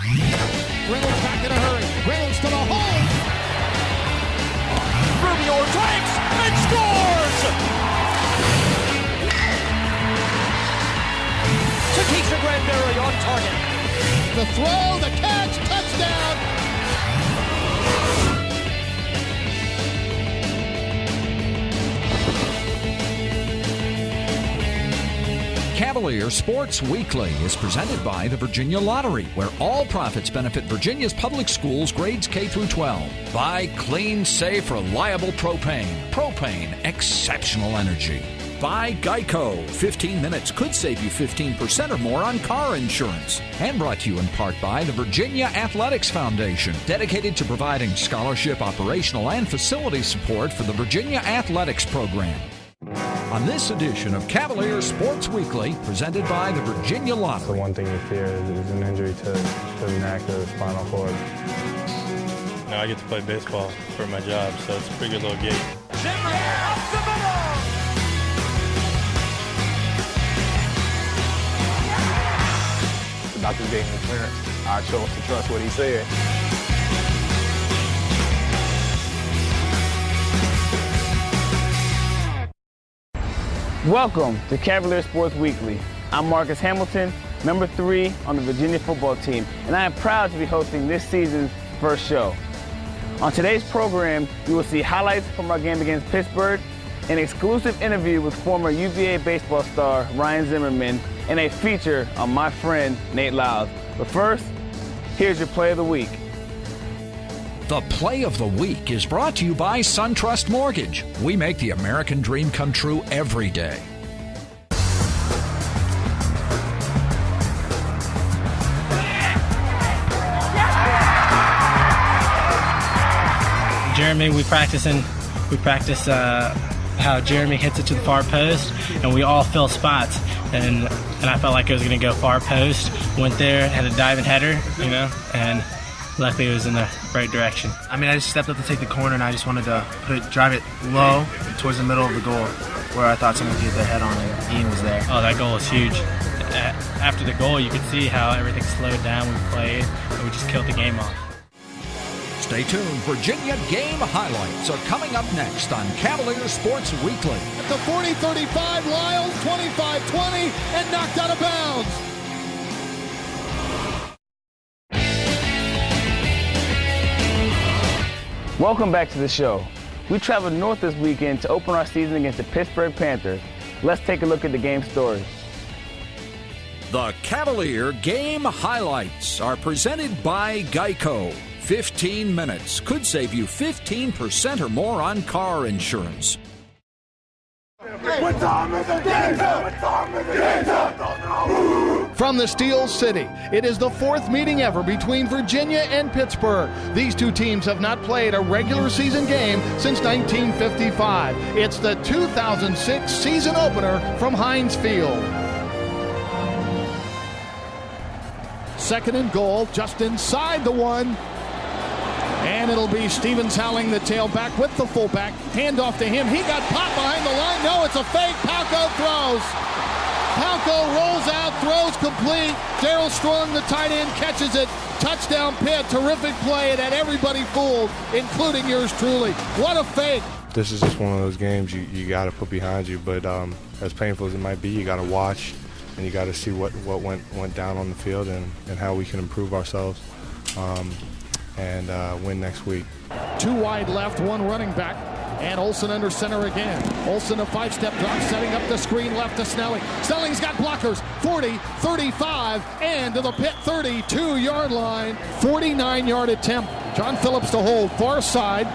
Reynolds back in a hurry. Reynolds to the hole. Rubio takes and scores! Takesha Granberry on target. The throw, the catch, touchdown. Cavalier Sports Weekly is presented by the Virginia Lottery, where all profits benefit Virginia's public schools grades K through 12. By clean, safe, reliable propane. Propane, exceptional energy. By Geico. 15 minutes could save you 15% or more on car insurance. And brought to you in part by the Virginia Athletics Foundation, dedicated to providing scholarship, operational, and facility support for the Virginia Athletics Program. On this edition of Cavalier Sports Weekly, presented by the Virginia Lottery. The one thing you fear is an injury to the neck or the spinal cord. Now I get to play baseball for my job, so it's a pretty good little gig. Zimmer up the middle! The doctor gave me clearance. I chose to trust what he said. Welcome to Cavalier Sports Weekly. I'm Marcus Hamilton, number 3 on the Virginia football team, and I am proud to be hosting this season's first show. On today's program, you will see highlights from our game against Pittsburgh, an exclusive interview with former UVA baseball star Ryan Zimmerman, and a feature on my friend Nate Lyles. But first, here's your play of the week. The Play of the Week is brought to you by SunTrust Mortgage. We make the American dream come true every day. Jeremy, we practice how Jeremy hits it to the far post, and we all fill spots. And I felt like it was going to go far post. Went there, had a diving header, and luckily it was in the right direction. I mean, I just stepped up to take the corner, and I just wanted to drive it low towards the middle of the goal, where I thought someone could get their head on, and Ian was there. Oh, that goal was huge. After the goal, you could see how everything slowed down. We played, and we just killed the game off. Stay tuned. Virginia game highlights are coming up next on Cavalier Sports Weekly. At the 40-35, Lyles 25-20 and knocked out of bounds. Welcome back to the show. We traveled north this weekend to open our season against the Pittsburgh Panthers. Let's take a look at the game story. The Cavalier game highlights are presented by Geico. 15 minutes could save you 15% or more on car insurance. From the Steel City, it is the 4th meeting ever between Virginia and Pittsburgh. These two teams have not played a regular season game since 1955. It's the 2006 season opener from Heinz Field. Second and goal, just inside the 1. And it'll be Stevens Howling, the tailback with the fullback. Handoff to him. He got popped behind the line. No, it's a fake. Palco throws. Palco rolls out, throws complete. Darryl Strong, the tight end, catches it. Touchdown Pitt. Terrific play. It had everybody fooled, including yours truly. What a fake. This is just one of those games you got to put behind you, but as painful as it might be, you got to watch and you got to see what went down on the field and how we can improve ourselves. And win next week. 2 wide left, 1 running back, and Olsen under center again. Olsen a 5-step drop, setting up the screen left to Snelling. Snelling's got blockers, 40, 35, and to the Pitt 32-yard line. 49-yard attempt. John Phillips to hold, far side.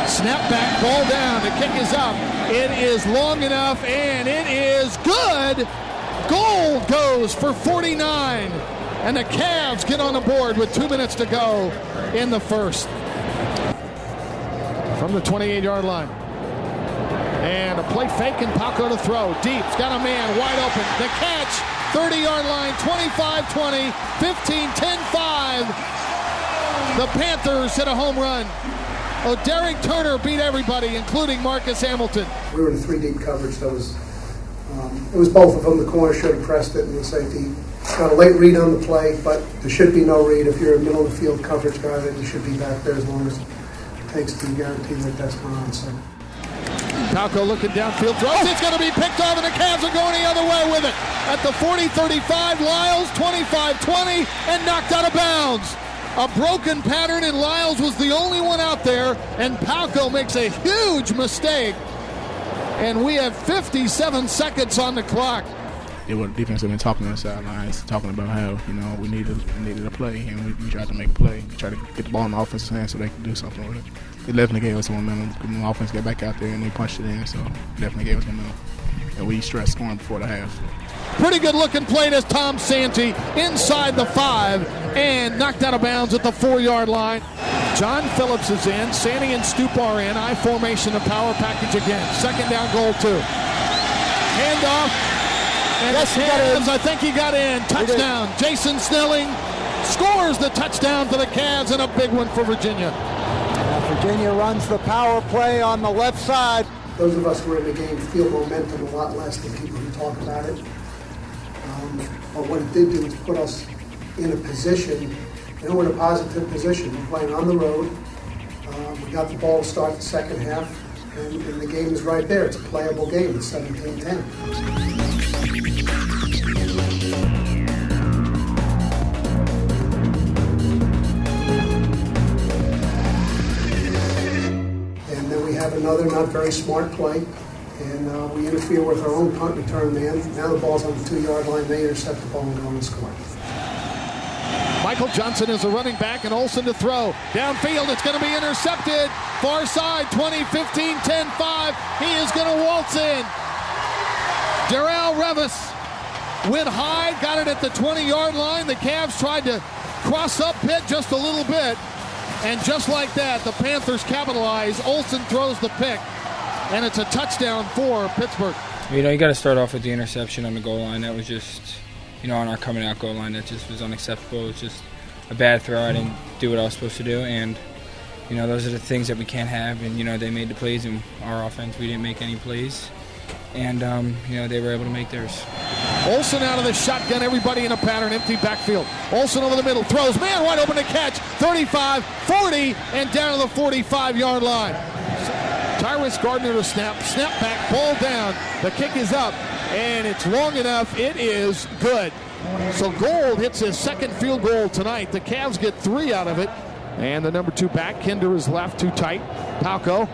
Snap back, ball down, the kick is up. It is long enough, and it is good. Goal goes for 49. And the Cavs get on the board with 2 minutes to go in the first. From the 28-yard line. And a play fake and Palco to throw. Deep's got a man wide open. The catch, 30-yard line, 25-20, 15-10-5. The Panthers hit a home run. Oh, Derek Turner beat everybody, including Marcus Hamilton. We were in 3 deep coverage. That was it was both of them. The corner should have pressed it, and the safety Got a late read on the play, but there should be no read. If you're a middle of the field coverage guy, then you should be back there as long as it takes to guarantee that that's not onside. Palko looking downfield, throws. It's going to be picked off, and the Cavs are going the other way with it. At the 40-35, Lyles 25-20, and knocked out of bounds. A broken pattern, and Lyles was the only one out there, and Palko makes a huge mistake. And we have 57 seconds on the clock. The defense have been talking on the sidelines, talking about how, we needed a play, and we tried to make a play. We tried to get the ball in the offensive hand so they could do something with it. It definitely gave us some momentum. The offense got back out there, and they punched it in, so it definitely gave us momentum. And we stressed scoring before the half. Pretty good looking play as Tom Santee inside the 5 and knocked out of bounds at the 4-yard line. John Phillips is in. Santee and Stoop are in. I formation and power package again. Second down, goal 2. Handoff. And yes, I think he got in. Touchdown. Jason Snelling scores the touchdown for the Cavs, and a big one for Virginia. Virginia runs the power play on the left side. Those of us who are in the game feel momentum a lot less than people who talk about it. But what it did do is put us in a position, we're in a positive position. We're playing on the road. We got the ball to start the second half, and the game is right there. It's a playable game. It's 17-10. Another not very smart play, and we interfere with our own punt return man. Now the ball's on the 2-yard line. They intercept the ball and go and score. Michael Johnson is a running back, and Olsen to throw. Downfield, it's going to be intercepted. Far side, 20, 15, 10, 5. He is going to waltz in. Darrell Revis went high, got it at the 20-yard line. The Cavs tried to cross up Pitt just a little bit. And just like that, the Panthers capitalize. Olsen throws the pick, and it's a touchdown for Pittsburgh. You got to start off with the interception on the goal line. That was just, on our coming out goal line, that just was unacceptable. It was just a bad throw. I didn't do what I was supposed to do, and, those are the things that we can't have. And, they made the plays, and our offense, we didn't make any plays. And, they were able to make theirs. Olsen out of the shotgun, everybody in a pattern, empty backfield. Olsen over the middle, throws, man wide open to catch, 35, 40, and down to the 45-yard line. Tyrus Gardner to snap back, ball down, the kick is up, and it's long enough, it is good. So Gold hits his second field goal tonight. The Cavs get 3 out of it, and the number 2 back, Kinder, is left too tight. Palko,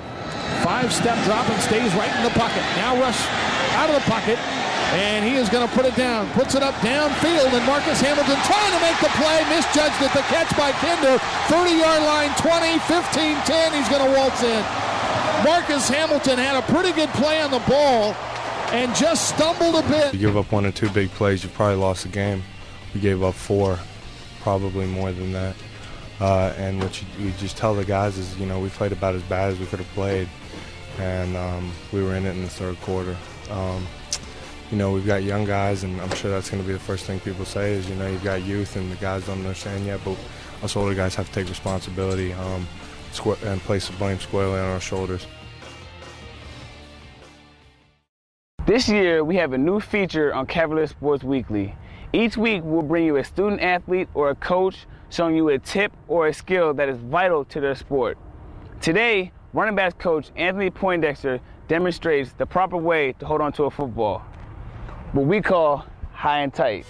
5-step drop and stays right in the pocket. Now rush out of the pocket. And he is going to put it down. Puts it up downfield, and Marcus Hamilton trying to make the play. Misjudged it. The catch by Kinder. 30-yard line, 20, 15, 10. He's going to waltz in. Marcus Hamilton had a pretty good play on the ball and just stumbled a bit. You give up 1 or 2 big plays, you probably lost the game. We gave up 4, probably more than that. And what we just tell the guys is, we played about as bad as we could have played. And we were in it in the third quarter. We've got young guys, and I'm sure that's going to be the first thing people say is, you've got youth and the guys don't understand yet, but us older guys have to take responsibility and place the blame squarely on our shoulders. This year, we have a new feature on Cavalier Sports Weekly. Each week, we'll bring you a student athlete or a coach showing you a tip or a skill that is vital to their sport. Today, running backs coach Anthony Poindexter demonstrates the proper way to hold on to a football, what we call high and tight.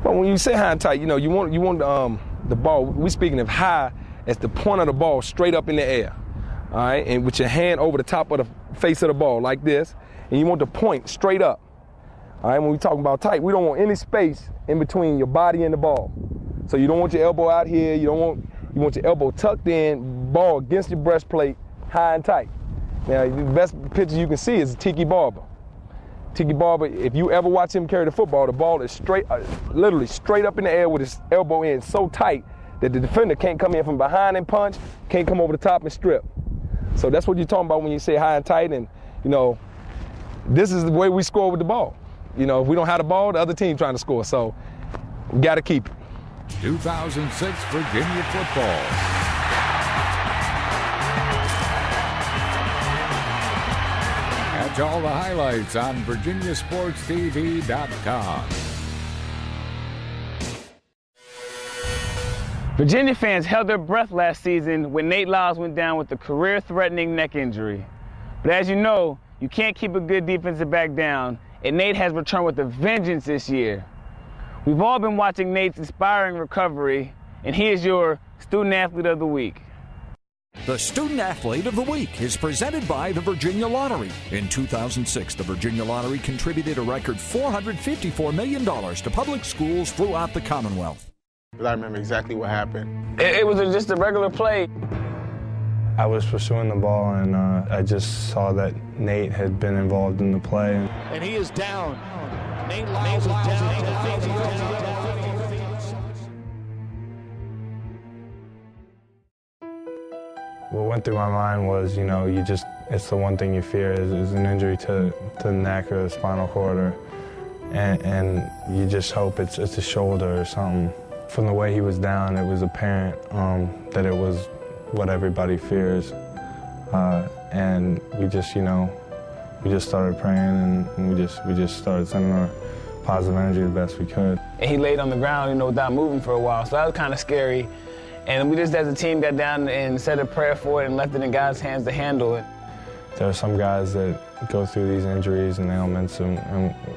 Well, when you say high and tight, you want the ball. We're speaking of high as the point of the ball straight up in the air, all right, and with your hand over the top of the face of the ball like this, and you want the point straight up. All right, when we talking about tight, we don't want any space in between your body and the ball. So you don't want your elbow out here. You want your elbow tucked in, ball against your breastplate, high and tight. Now, the best picture you can see is Tiki Barber. Tiki Barber, if you ever watch him carry the football, the ball is straight, literally straight up in the air with his elbow in so tight that the defender can't come in from behind and punch, can't come over the top and strip. So that's what you're talking about when you say high and tight, and, this is the way we score with the ball. If we don't have the ball, the other team trying to score, so we got to keep it. 2006 Virginia football. Catch all the highlights on VirginiaSportsTV.com. Virginia fans held their breath last season when Nate Lyles went down with a career-threatening neck injury. But as you know, you can't keep a good defensive back down, and Nate has returned with a vengeance this year. We've all been watching Nate's inspiring recovery, and he is your Student Athlete of the Week. The Student Athlete of the Week is presented by the Virginia Lottery. In 2006, the Virginia Lottery contributed a record $454 million to public schools throughout the Commonwealth. I remember exactly what happened. It was just a regular play. I was pursuing the ball, and I just saw that Nate had been involved in the play. And he is down. Nate Lyles is down. What went through my mind was, it's the one thing you fear is an injury to the neck or the spinal cord, and you just hope it's a shoulder or something. From the way he was down, it was apparent that it was what everybody fears. And we just started praying, and we just started sending our positive energy the best we could. And he laid on the ground, without moving for a while, so that was kind of scary. And we just, as a team, got down and said a prayer for it and left it in God's hands to handle it. There are some guys that go through these injuries and ailments and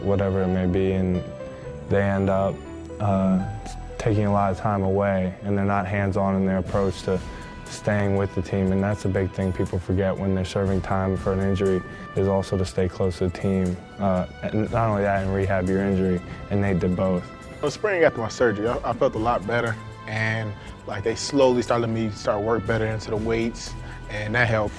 whatever it may be, and they end up taking a lot of time away, and they're not hands-on in their approach to staying with the team, and that's a big thing people forget when they're serving time for an injury, is also to stay close to the team. And not only that, and rehab your injury, and Nate did both. The spring after my surgery, I felt a lot better, and they slowly started letting me work better into the weights, and that helped.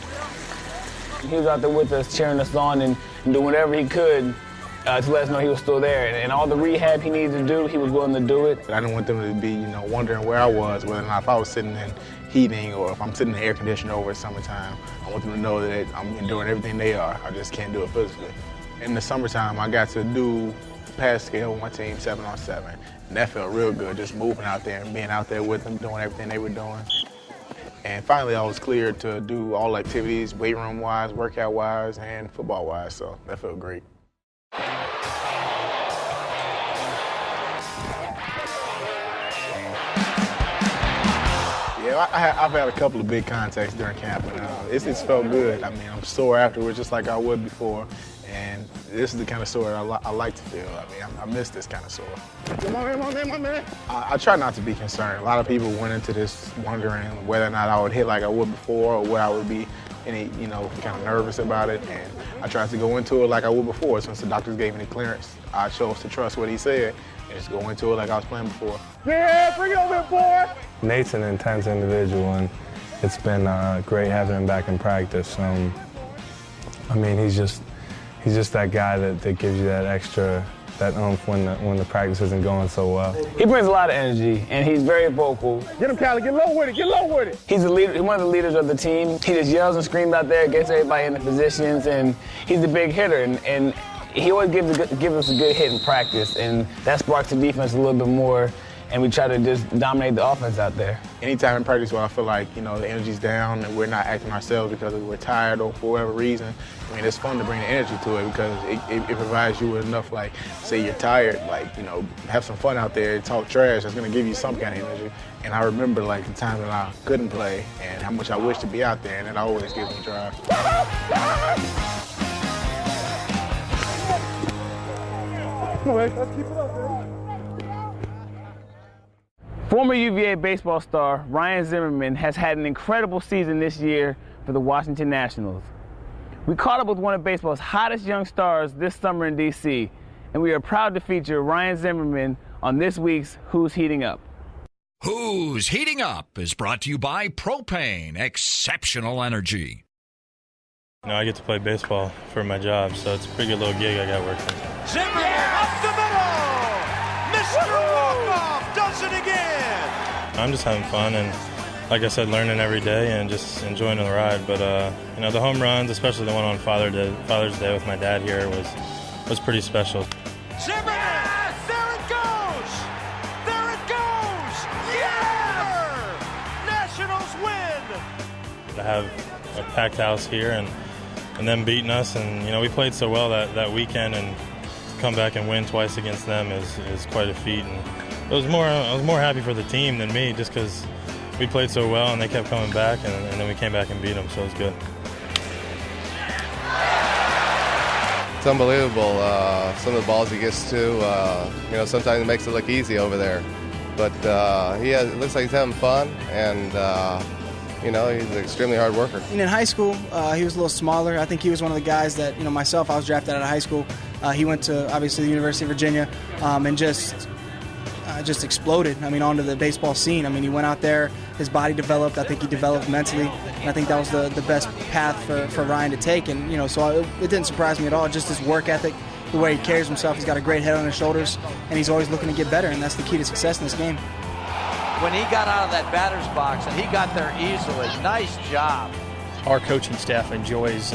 He was out there with us, cheering us on and doing whatever he could to let us know he was still there. And all the rehab he needed to do, he was willing to do it. I didn't want them to be, wondering where I was, whether or not if I was sitting in heating or if I'm sitting in the air conditioner over the summertime. I want them to know that I'm enduring everything they are. I just can't do it physically. In the summertime, I got to do pass scale with my team 7-on-7. And that felt real good, just moving out there and being out there with them, doing everything they were doing. And finally, I was cleared to do all activities, weight room-wise, workout-wise, and football-wise, so that felt great. Yeah, I've had a couple of big contacts during camp, and it's felt good. I mean, I'm sore afterwards just like I would before, and this is the kind of sore I like to feel. I mean, I miss this kind of sore. My man. I try not to be concerned. A lot of people went into this wondering whether or not I would hit like I would before, or whether I would be any, kind of nervous about it, and I tried to go into it like I would before. Since the doctors gave me the clearance, I chose to trust what he said and just go into it like I was playing before. Yeah, bring it over here, boy! Nate's an intense individual, and it's been great having him back in practice. I mean, he's just that guy that gives you that extra, that oomph when the practice isn't going so well. He brings a lot of energy, and he's very vocal. Get him, Callie, get low with it, get low with it! He's the leader, one of the leaders of the team. He just yells and screams out there, gets everybody in the positions, and he's the big hitter, and he always gives us a good hit in practice, and that sparks the defense a little bit more, and we try to just dominate the offense out there. Anytime in practice where I feel like, the energy's down and we're not acting ourselves because we're tired or for whatever reason, I mean, it's fun to bring the energy to it because it provides you with enough, say you're tired, have some fun out there, talk trash, that's gonna give you some kind of energy. And I remember, the time that I couldn't play and how much I wish to be out there, and it always gives me drive. Let's keep it up, man. Former UVA baseball star Ryan Zimmerman has had an incredible season this year for the Washington Nationals. We caught up with one of baseball's hottest young stars this summer in D.C., and we are proud to feature Ryan Zimmerman on this week's Who's Heating Up. Who's Heating Up is brought to you by Propane, exceptional energy. I get to play baseball for my job, so it's a pretty good little gig I got working. Zimmerman up the middle! Mr. Walk-Off does it again! I'm just having fun and, like I said, learning every day and just enjoying the ride. But, the home runs, especially the one on Father's Day with my dad here, was pretty special. Zimmerman! Yes! There it goes! There it goes! Yeah! Nationals win! To have a packed house here and them beating us, and we played so well that weekend, and to come back and win twice against them is quite a feat, and I was more happy for the team than me, just because we played so well and they kept coming back, and then we came back and beat them, so it was good. It's unbelievable. Some of the balls he gets to, sometimes it makes it look easy over there. But it looks like he's having fun, and, he's an extremely hard worker. In high school, he was a little smaller. I think he was one of the guys that, myself, I was drafted out of high school. He went to, obviously, the University of Virginia and just exploded, onto the baseball scene. He went out there, his body developed. I think he developed mentally, and I think that was the best path for Ryan to take. And, so it didn't surprise me at all, just his work ethic, the way he carries himself. He's got a great head on his shoulders, and he's always looking to get better, and that's the key to success in this game. When he got out of that batter's box, and he got there easily, nice job. Our coaching staff enjoys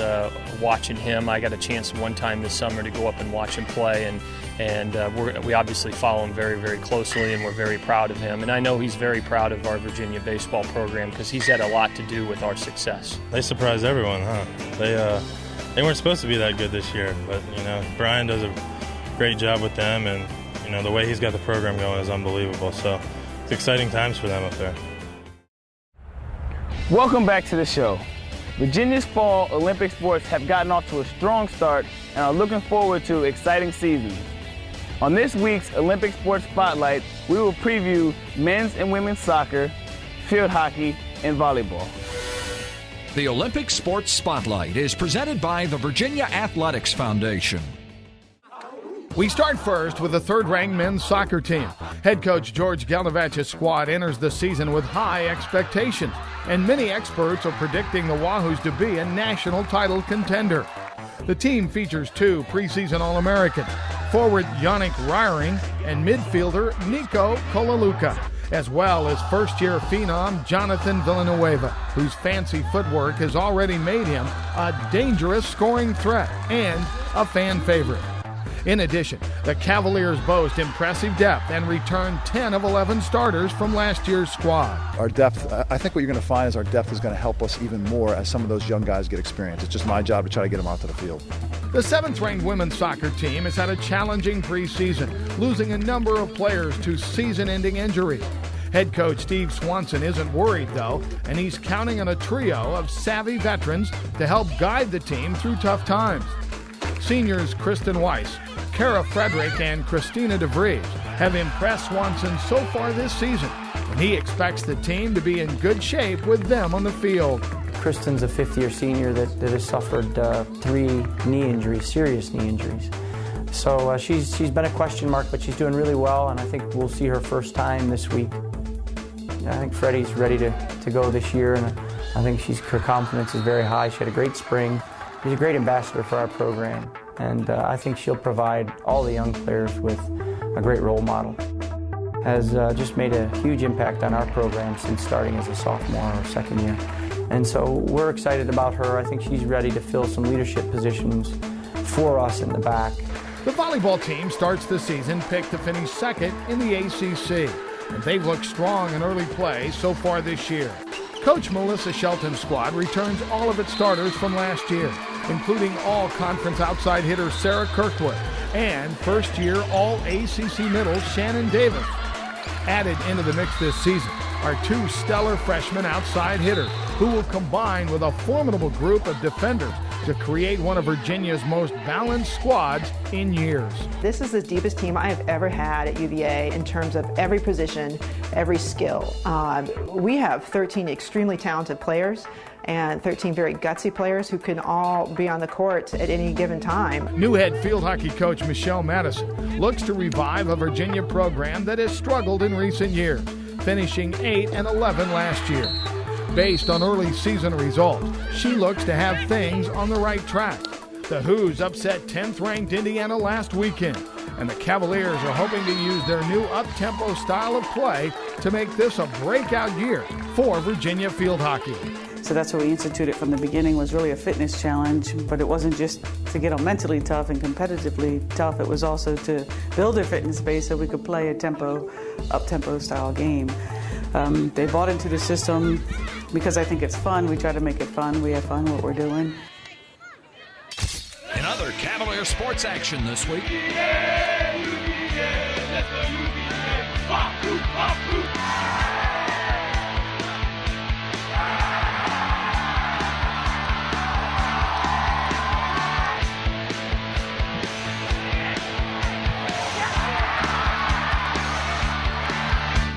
watching him. I got a chance one time this summer to go up and watch him play, and we obviously follow him very, very closely, and we're very proud of him. And I know he's very proud of our Virginia baseball program because he's had a lot to do with our success. They surprised everyone, huh? They weren't supposed to be that good this year, but Brian does a great job with them, and the way he's got the program going is unbelievable. So it's exciting times for them up there. Welcome back to the show. Virginia's fall Olympic sports have gotten off to a strong start and are looking forward to exciting seasons. On this week's Olympic Sports Spotlight, we will preview men's and women's soccer, field hockey, and volleyball. The Olympic Sports Spotlight is presented by the Virginia Athletics Foundation. We start first with the third-ranked men's soccer team. Head coach George Galnavach's squad enters the season with high expectations, and many experts are predicting the Wahoos to be a national title contender. The team features 2 preseason All-Americans, forward Yannick Reiring and midfielder Nico Kolaluka, as well as first-year phenom Jonathan Villanueva, whose fancy footwork has already made him a dangerous scoring threat and a fan favorite. In addition, the Cavaliers boast impressive depth and return 10 of 11 starters from last year's squad. Our depth, I think what you're going to find is our depth is going to help us even more as some of those young guys get experience. It's just my job to try to get them out to the field. The 7th-ranked women's soccer team has had a challenging preseason, losing a number of players to season-ending injuries. Head coach Steve Swanson isn't worried, though, and he's counting on a trio of savvy veterans to help guide the team through tough times. Seniors Kristen Weiss, Kara Frederick, and Christina DeVries have impressed Swanson so far this season, and he expects the team to be in good shape with them on the field. Kristen's a fifth-year senior that has suffered 3 knee injuries, serious knee injuries. So she's been a question mark, but she's doing really well, and I think we'll see her first time this week. I think Freddie's ready to go this year, and I think her confidence is very high. She had a great spring. She's a great ambassador for our program, and I think she'll provide all the young players with a great role model. Has just made a huge impact on our program since starting as a sophomore or second year. And so we're excited about her. I think she's ready to fill some leadership positions for us in the back. The volleyball team starts the season picked to finish second in the ACC, and they've looked strong in early play so far this year. Coach Melissa Shelton's squad returns all of its starters from last year, including all-conference outside hitter Sarah Kirkwood and first-year all-ACC middle Shannon Davis. Added into the mix this season are 2 stellar freshman outside hitters who will combine with a formidable group of defenders to create one of Virginia's most balanced squads in years. This is the deepest team I have ever had at UVA in terms of every position, every skill. We have 13 extremely talented players and 13 very gutsy players who can all be on the court at any given time. New head field hockey coach Michelle Madison looks to revive a Virginia program that has struggled in recent years, finishing 8-11 last year. Based on early season results, she looks to have things on the right track. The Hoos upset 10th-ranked Indiana last weekend, and the Cavaliers are hoping to use their new up-tempo style of play to make this a breakout year for Virginia field hockey. So that's what we instituted from the beginning, was really a fitness challenge, but it wasn't just to get them mentally tough and competitively tough, it was also to build their fitness base so we could play a up-tempo style game. They bought into the system because I think it's fun. We try to make it fun. We have fun what we're doing. In other Cavalier sports action this week,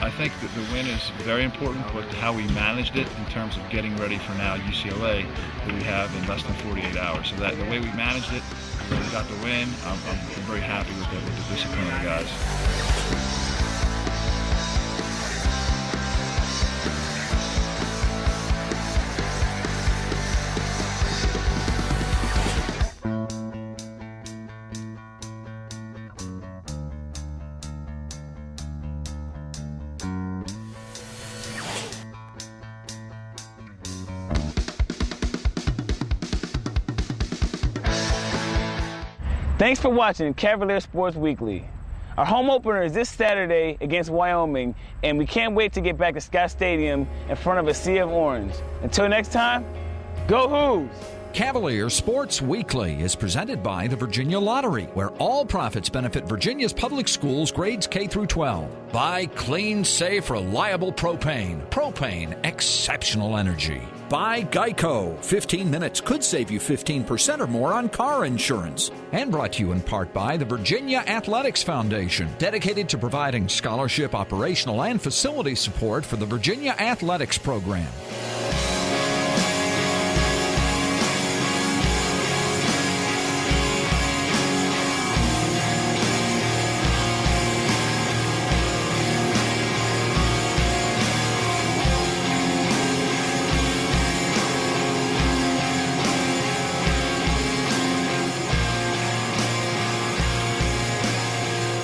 I think that the win is very important, but how we managed it in terms of getting ready for now UCLA that we have in less than 48 hours. So that the way we managed it, we got the win. I'm very happy with it, with the discipline of the guys. Thanks for watching Cavalier Sports Weekly. Our home opener is this Saturday against Wyoming, and we can't wait to get back to Scott Stadium in front of a sea of orange. Until next time, go Hoos! Cavalier Sports Weekly is presented by the Virginia Lottery, where all profits benefit Virginia's public schools grades K through 12. By clean, safe, reliable propane. Propane, exceptional energy. By Geico. 15 minutes could save you 15% or more on car insurance. And brought to you in part by the Virginia Athletics Foundation, dedicated to providing scholarship, operational, and facility support for the Virginia Athletics program.